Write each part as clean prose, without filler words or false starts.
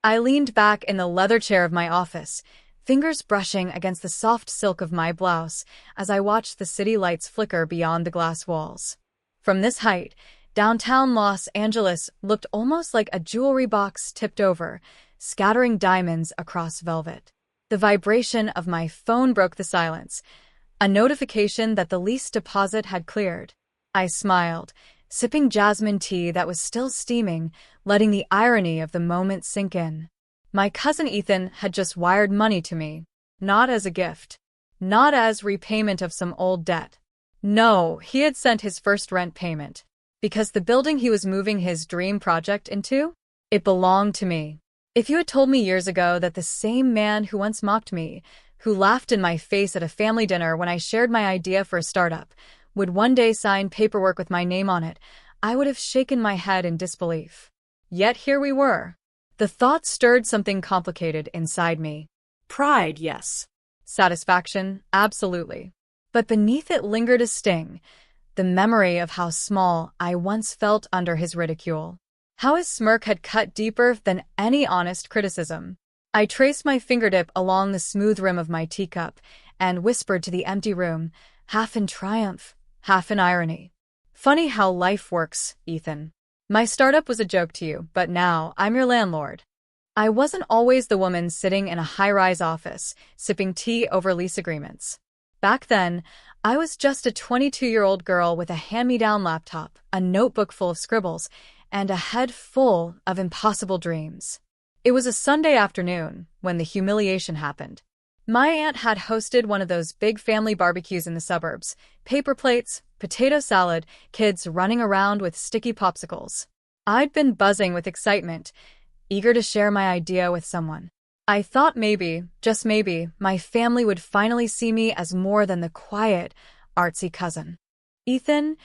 I leaned back in the leather chair of my office, fingers brushing against the soft silk of my blouse as I watched the city lights flicker beyond the glass walls. From this height, downtown Los Angeles looked almost like a jewelry box tipped over, scattering diamonds across velvet. The vibration of my phone broke the silence, a notification that the lease deposit had cleared. I smiled, sipping jasmine tea that was still steaming, letting the irony of the moment sink in. My cousin Ethan had just wired money to me, not as a gift, not as repayment of some old debt. No, he had sent his first rent payment, because the building he was moving his dream project into, it belonged to me. If you had told me years ago that the same man who once mocked me, who laughed in my face at a family dinner when I shared my idea for a startup, would one day sign paperwork with my name on it, I would have shaken my head in disbelief. Yet here we were. The thought stirred something complicated inside me. Pride, yes. Satisfaction, absolutely. But beneath it lingered a sting, the memory of how small I once felt under his ridicule. How his smirk had cut deeper than any honest criticism. I traced my fingertip along the smooth rim of my teacup and whispered to the empty room, half in triumph, half in irony. Funny how life works, Ethan. My startup was a joke to you, but now I'm your landlord. I wasn't always the woman sitting in a high-rise office, sipping tea over lease agreements. Back then, I was just a 22-year-old girl with a hand-me-down laptop, a notebook full of scribbles, and a head full of impossible dreams. It was a Sunday afternoon when the humiliation happened. My aunt had hosted one of those big family barbecues in the suburbs, paper plates, potato salad, kids running around with sticky popsicles. I'd been buzzing with excitement, eager to share my idea with someone. I thought maybe, just maybe, my family would finally see me as more than the quiet, artsy cousin. Ethan,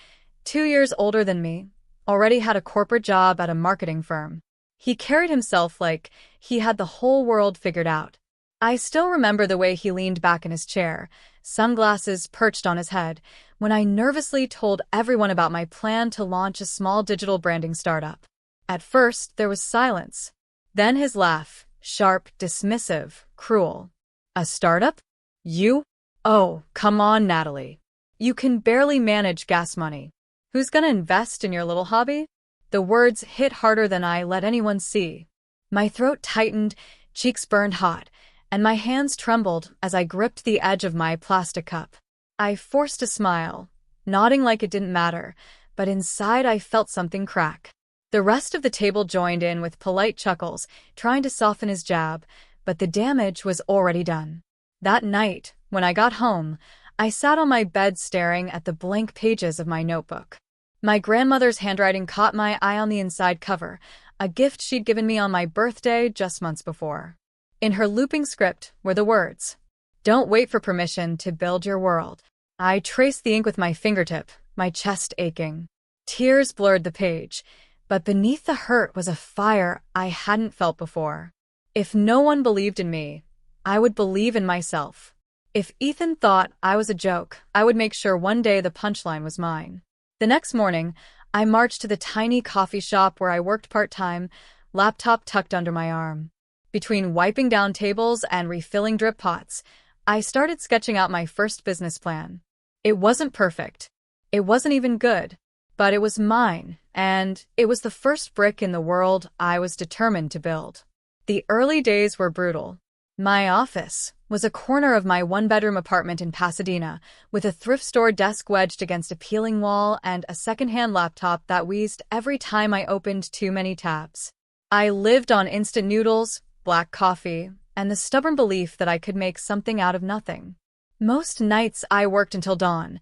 2 years older than me, already had a corporate job at a marketing firm. He carried himself like he had the whole world figured out. I still remember the way he leaned back in his chair, sunglasses perched on his head, when I nervously told everyone about my plan to launch a small digital branding startup. At first, there was silence. Then his laugh, sharp, dismissive, cruel. A startup? You? Oh, come on, Natalie. You can barely manage gas money. Who's gonna invest in your little hobby? The words hit harder than I let anyone see. My throat tightened, cheeks burned hot, and my hands trembled as I gripped the edge of my plastic cup. I forced a smile, nodding like it didn't matter, but inside I felt something crack. The rest of the table joined in with polite chuckles, trying to soften his jab, but the damage was already done. That night, when I got home, I sat on my bed staring at the blank pages of my notebook. My grandmother's handwriting caught my eye on the inside cover, a gift she'd given me on my birthday just months before. In her looping script were the words, "Don't wait for permission to build your world." I traced the ink with my fingertip, my chest aching. Tears blurred the page, but beneath the hurt was a fire I hadn't felt before. If no one believed in me, I would believe in myself. If Ethan thought I was a joke, I would make sure one day the punchline was mine. The next morning, I marched to the tiny coffee shop where I worked part-time, laptop tucked under my arm. Between wiping down tables and refilling drip pots, I started sketching out my first business plan. It wasn't perfect. It wasn't even good. But it was mine, and it was the first brick in the world I was determined to build. The early days were brutal. My office was a corner of my one-bedroom apartment in Pasadena, with a thrift store desk wedged against a peeling wall and a secondhand laptop that wheezed every time I opened too many tabs. I lived on instant noodles, black coffee, and the stubborn belief that I could make something out of nothing. Most nights I worked until dawn,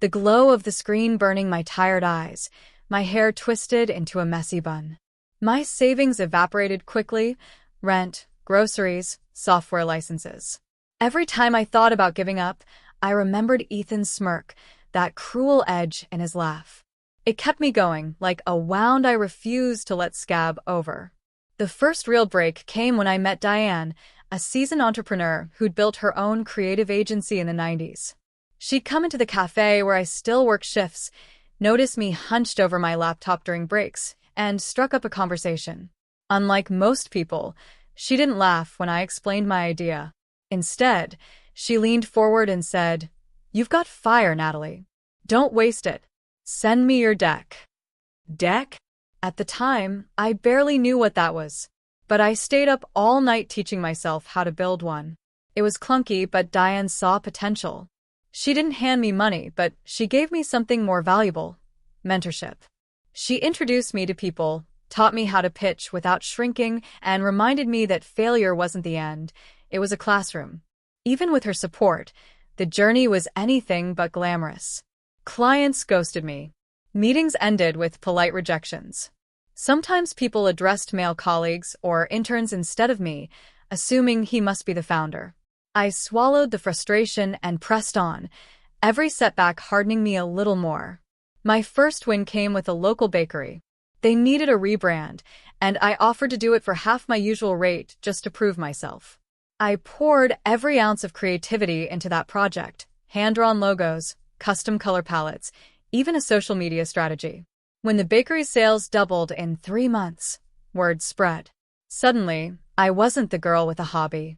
the glow of the screen burning my tired eyes, my hair twisted into a messy bun. My savings evaporated quickly: rent, groceries, software licenses. Every time I thought about giving up, I remembered Ethan's smirk, that cruel edge in his laugh. It kept me going, like a wound I refused to let scab over. The first real break came when I met Diane, a seasoned entrepreneur who'd built her own creative agency in the 90s. She'd come into the cafe where I still work shifts, noticed me hunched over my laptop during breaks, and struck up a conversation. Unlike most people, she didn't laugh when I explained my idea. Instead, she leaned forward and said, "You've got fire, Natalie. Don't waste it. Send me your deck." Deck? At the time, I barely knew what that was. But I stayed up all night teaching myself how to build one. It was clunky, but Diane saw potential. She didn't hand me money, but she gave me something more valuable: mentorship. She introduced me to people, taught me how to pitch without shrinking, and reminded me that failure wasn't the end. It was a classroom. Even with her support, the journey was anything but glamorous. Clients ghosted me. Meetings ended with polite rejections. Sometimes people addressed male colleagues or interns instead of me, assuming he must be the founder. I swallowed the frustration and pressed on, every setback hardening me a little more. My first win came with a local bakery. They needed a rebrand, and I offered to do it for half my usual rate just to prove myself. I poured every ounce of creativity into that project: hand-drawn logos, custom color palettes, even a social media strategy. When the bakery's sales doubled in 3 months, word spread. Suddenly, I wasn't the girl with a hobby.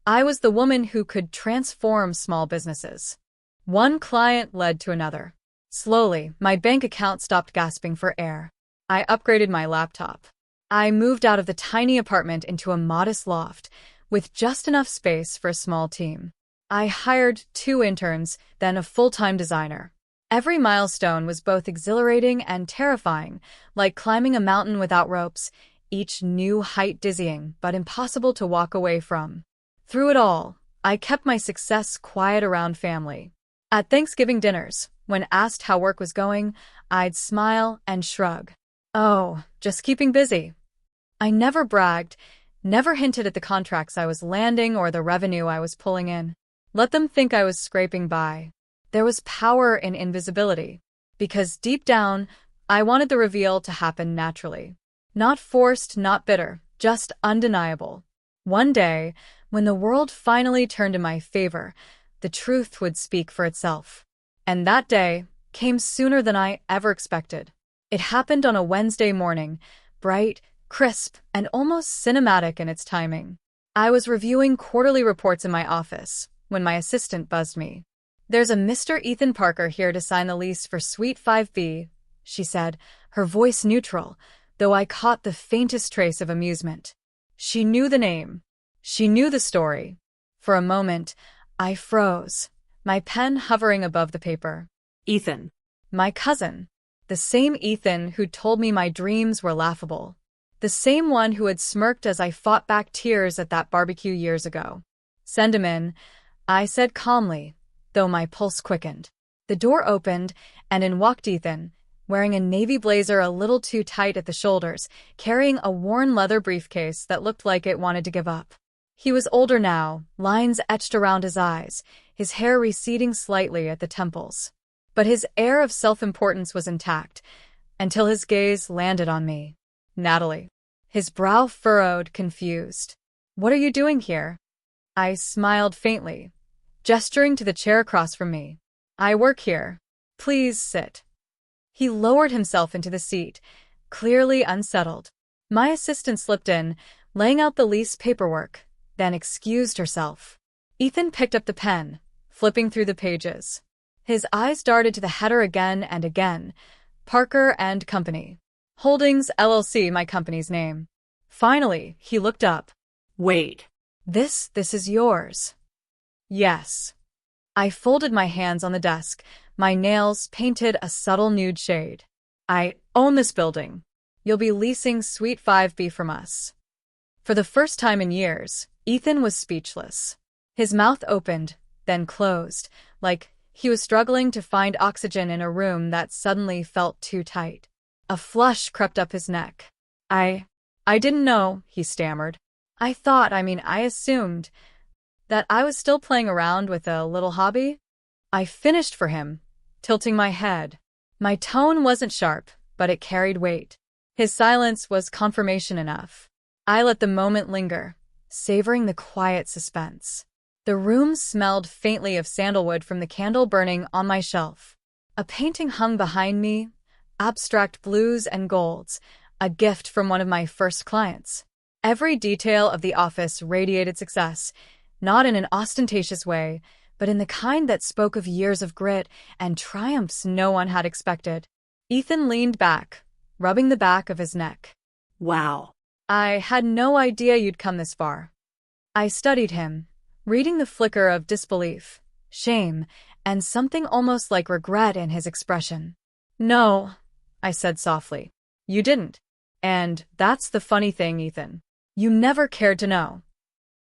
I was the woman who could transform small businesses. One client led to another. Slowly, my bank account stopped gasping for air. I upgraded my laptop. I moved out of the tiny apartment into a modest loft, with just enough space for a small team. I hired 2 interns, then a full-time designer. Every milestone was both exhilarating and terrifying, like climbing a mountain without ropes, each new height dizzying but impossible to walk away from. Through it all, I kept my success quiet around family. At Thanksgiving dinners, when asked how work was going, I'd smile and shrug. "Oh, just keeping busy." I never bragged, never hinted at the contracts I was landing or the revenue I was pulling in. Let them think I was scraping by. There was power in invisibility, because deep down, I wanted the reveal to happen naturally. Not forced, not bitter, just undeniable. One day, when the world finally turned in my favor, the truth would speak for itself. And that day came sooner than I ever expected. It happened on a Wednesday morning, bright, crisp, and almost cinematic in its timing. I was reviewing quarterly reports in my office when my assistant buzzed me. "There's a Mr. Ethan Parker here to sign the lease for Suite 5B, she said, her voice neutral, though I caught the faintest trace of amusement. She knew the name. She knew the story. For a moment, I froze, my pen hovering above the paper. Ethan. My cousin. The same Ethan who told me my dreams were laughable. The same one who had smirked as I fought back tears at that barbecue years ago. "Send him in," I said calmly, though my pulse quickened. The door opened, and in walked Ethan, wearing a navy blazer a little too tight at the shoulders, carrying a worn leather briefcase that looked like it wanted to give up. He was older now, lines etched around his eyes, his hair receding slightly at the temples. But his air of self-importance was intact, until his gaze landed on me. "Natalie." His brow furrowed, confused. "What are you doing here?" I smiled faintly, gesturing to the chair across from me. "I work here. Please sit." He lowered himself into the seat, clearly unsettled. My assistant slipped in, laying out the lease paperwork, then excused herself. Ethan picked up the pen, flipping through the pages. His eyes darted to the header again and again. Parker and Company. Holdings, LLC, my company's name. Finally, he looked up. "Wait. This is yours." "Yes." I folded my hands on the desk, my nails painted a subtle nude shade. "I own this building. You'll be leasing Suite 5B from us." For the first time in years, Ethan was speechless. His mouth opened, then closed, like he was struggling to find oxygen in a room that suddenly felt too tight. A flush crept up his neck. I didn't know," he stammered. I assumed that I was still playing around with a little hobby." I finished for him, tilting my head. My tone wasn't sharp, but it carried weight. His silence was confirmation enough. I let the moment linger, savoring the quiet suspense. The room smelled faintly of sandalwood from the candle burning on my shelf. A painting hung behind me, abstract blues and golds, a gift from one of my first clients. Every detail of the office radiated success, not in an ostentatious way, but in the kind that spoke of years of grit and triumphs no one had expected. Ethan leaned back, rubbing the back of his neck. Wow. I had no idea you'd come this far. I studied him, reading the flicker of disbelief, shame, and something almost like regret in his expression. No, I said softly. You didn't. And that's the funny thing, Ethan. You never cared to know.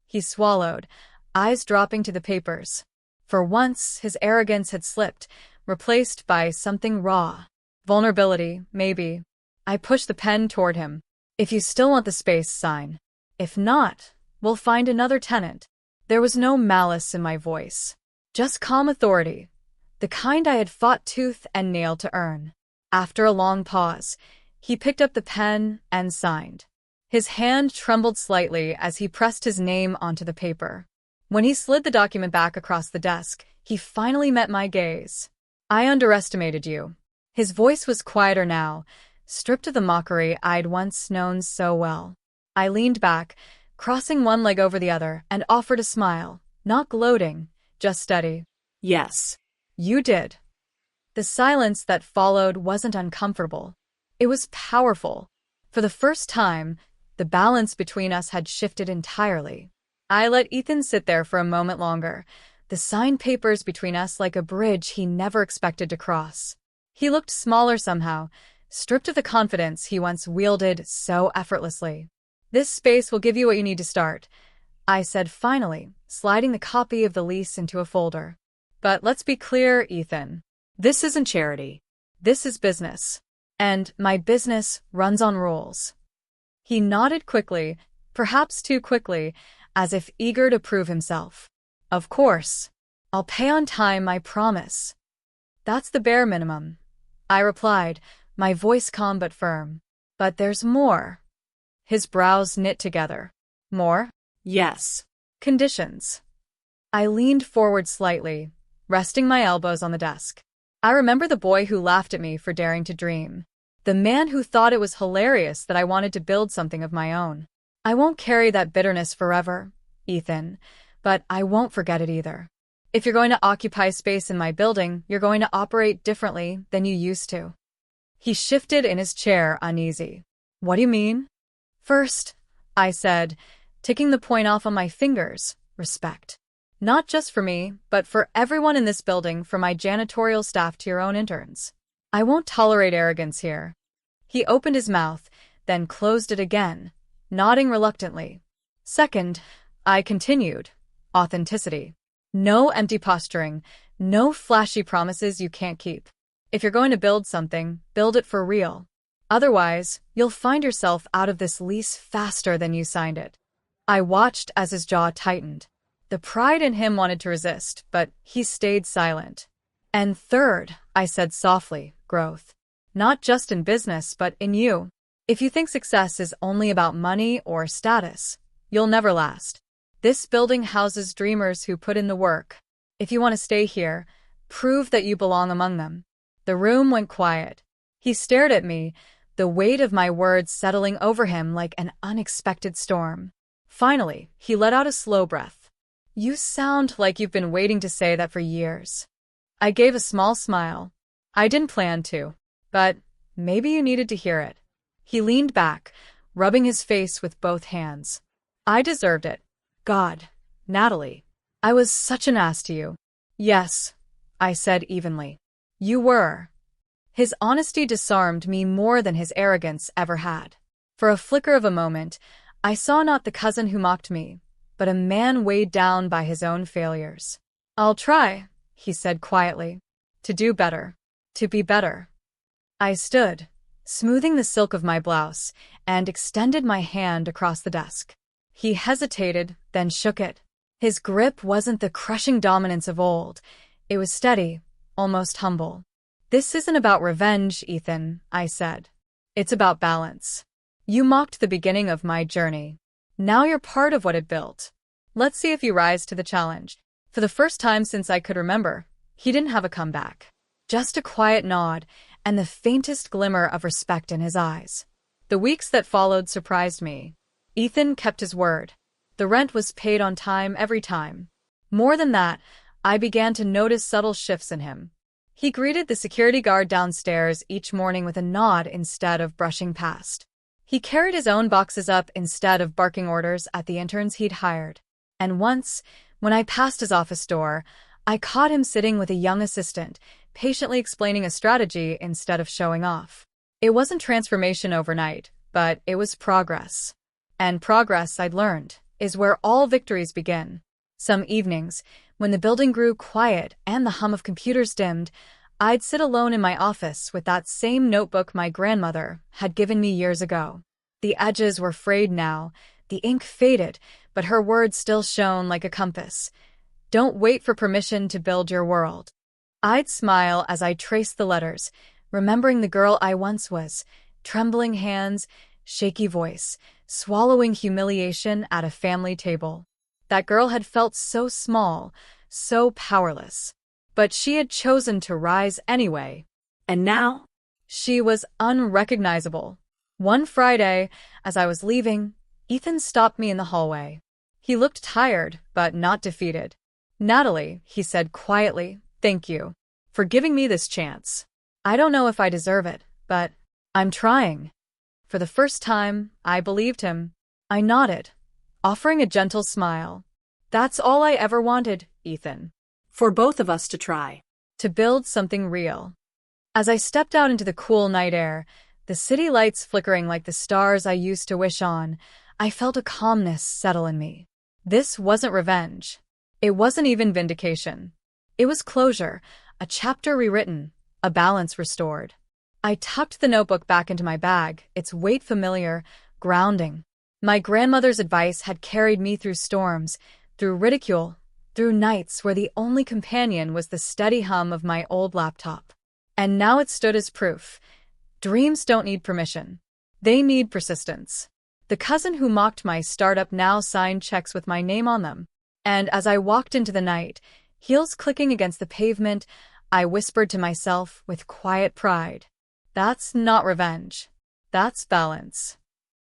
He swallowed, eyes dropping to the papers. For once, his arrogance had slipped, replaced by something raw. Vulnerability, maybe. I pushed the pen toward him. If you still want the space, sign. If not, we'll find another tenant. There was no malice in my voice. Just calm authority, the kind I had fought tooth and nail to earn. After a long pause, he picked up the pen and signed. His hand trembled slightly as he pressed his name onto the paper. When he slid the document back across the desk, he finally met my gaze. I underestimated you. His voice was quieter now, stripped of the mockery I'd once known so well. I leaned back, crossing one leg over the other, and offered a smile, not gloating, just steady. Yes. You did. The silence that followed wasn't uncomfortable. It was powerful. For the first time, the balance between us had shifted entirely. I let Ethan sit there for a moment longer, the signed papers between us like a bridge he never expected to cross. He looked smaller somehow, stripped of the confidence he once wielded so effortlessly. This space will give you what you need to start, I said finally, sliding the copy of the lease into a folder. But let's be clear, Ethan. This isn't charity. This is business. And my business runs on rules. He nodded quickly, perhaps too quickly, as if eager to prove himself. Of course. I'll pay on time, I promise. That's the bare minimum, I replied, my voice calm but firm. But there's more. His brows knit together. More? Yes. Conditions. I leaned forward slightly, resting my elbows on the desk. I remember the boy who laughed at me for daring to dream. The man who thought it was hilarious that I wanted to build something of my own. I won't carry that bitterness forever, Ethan, but I won't forget it either. If you're going to occupy space in my building, you're going to operate differently than you used to. He shifted in his chair, uneasy. What do you mean? First, I said, ticking the point off on my fingers, respect. Not just for me, but for everyone in this building, from my janitorial staff to your own interns. I won't tolerate arrogance here. He opened his mouth, then closed it again, nodding reluctantly. Second, I continued, authenticity. No empty posturing, no flashy promises you can't keep. If you're going to build something, build it for real. Otherwise, you'll find yourself out of this lease faster than you signed it. I watched as his jaw tightened. The pride in him wanted to resist, but he stayed silent. And third, I said softly, growth. Not just in business, but in you. If you think success is only about money or status, you'll never last. This building houses dreamers who put in the work. If you want to stay here, prove that you belong among them. The room went quiet. He stared at me, the weight of my words settling over him like an unexpected storm. Finally, he let out a slow breath. You sound like you've been waiting to say that for years. I gave a small smile. I didn't plan to, but maybe you needed to hear it. He leaned back, rubbing his face with both hands. I deserved it. God, Natalie, I was such an ass to you. Yes, I said evenly. You were. His honesty disarmed me more than his arrogance ever had. For a flicker of a moment, I saw not the cousin who mocked me, but a man weighed down by his own failures. I'll try, he said quietly, to do better, to be better. I stood, smoothing the silk of my blouse, and extended my hand across the desk. He hesitated, then shook it. His grip wasn't the crushing dominance of old. It was steady, almost humble. This isn't about revenge, Ethan, I said. It's about balance. You mocked the beginning of my journey. Now you're part of what it built. Let's see if you rise to the challenge. For the first time since I could remember, he didn't have a comeback. Just a quiet nod and the faintest glimmer of respect in his eyes. The weeks that followed surprised me. Ethan kept his word. The rent was paid on time every time. More than that, I began to notice subtle shifts in him. He greeted the security guard downstairs each morning with a nod instead of brushing past. He carried his own boxes up instead of barking orders at the interns he'd hired. And once, when I passed his office door, I caught him sitting with a young assistant, patiently explaining a strategy instead of showing off. It wasn't transformation overnight, but it was progress. And progress, I'd learned, is where all victories begin. Some evenings, when the building grew quiet and the hum of computers dimmed, I'd sit alone in my office with that same notebook my grandmother had given me years ago. The edges were frayed now, the ink faded, but her words still shone like a compass. Don't wait for permission to build your world. I'd smile as I traced the letters, remembering the girl I once was, trembling hands, shaky voice, swallowing humiliation at a family table. That girl had felt so small, so powerless. But she had chosen to rise anyway. And now? She was unrecognizable. One Friday, as I was leaving, Ethan stopped me in the hallway. He looked tired, but not defeated. "Natalie," he said quietly, "thank you for giving me this chance. I don't know if I deserve it, but I'm trying." For the first time, I believed him. I nodded, offering a gentle smile. "That's all I ever wanted, Ethan. For both of us to try. To build something real." As I stepped out into the cool night air, the city lights flickering like the stars I used to wish on, I felt a calmness settle in me. This wasn't revenge. It wasn't even vindication. It was closure, a chapter rewritten, a balance restored. I tucked the notebook back into my bag, its weight familiar, grounding. My grandmother's advice had carried me through storms, through ridicule, through nights where the only companion was the steady hum of my old laptop. And now it stood as proof. Dreams don't need permission. They need persistence. The cousin who mocked my startup now signed checks with my name on them. And as I walked into the night, heels clicking against the pavement, I whispered to myself with quiet pride, "That's not revenge. That's balance."